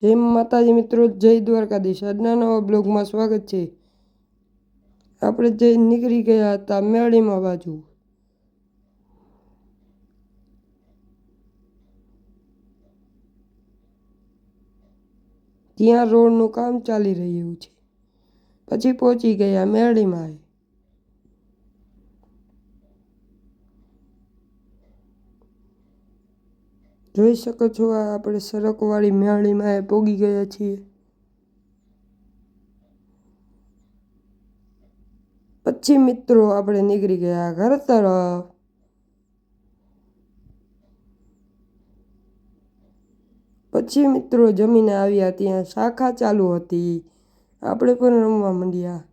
જય માતાજી મિત્રો, જય દ્વારકાધીશ। આજના નવા બ્લોગમાં સ્વાગત છે। આપણે જઈ નીકળી ગયા હતા મેળીમાં બાજુ। ત્યાં રોડનું કામ ચાલી રહ્યું છે। પછી પહોંચી ગયા મેળીમાં। જોઈ શકો છો, આ આપણે સરકવાળી મેળીમાં પહોંચી ગયા છીએ। પછી મિત્રો આપણે નીકળી ગયા ઘર તરફ। પછી મિત્રો જમીને આવ્યા, ત્યાં શાખા ચાલુ હતી, આપણે પણ રમવા માંડ્યા।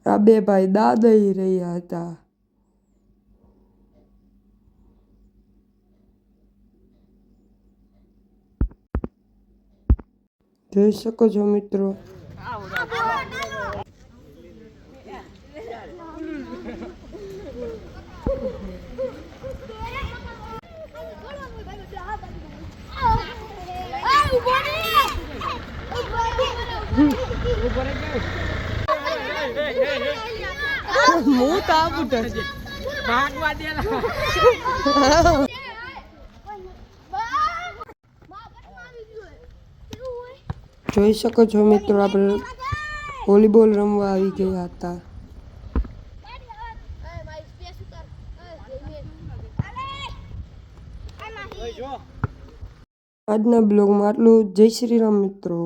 આ બે ભાઈ દા દઈ રહ્યા હતા। જોઈ શકો છો મિત્રો, જોઈ શકો છો મિત્રો, આપણે વોલીબોલ રમવા આવી ગયા હતા। આજના બ્લોગમાં આટલું। જય શ્રી રામ મિત્રો।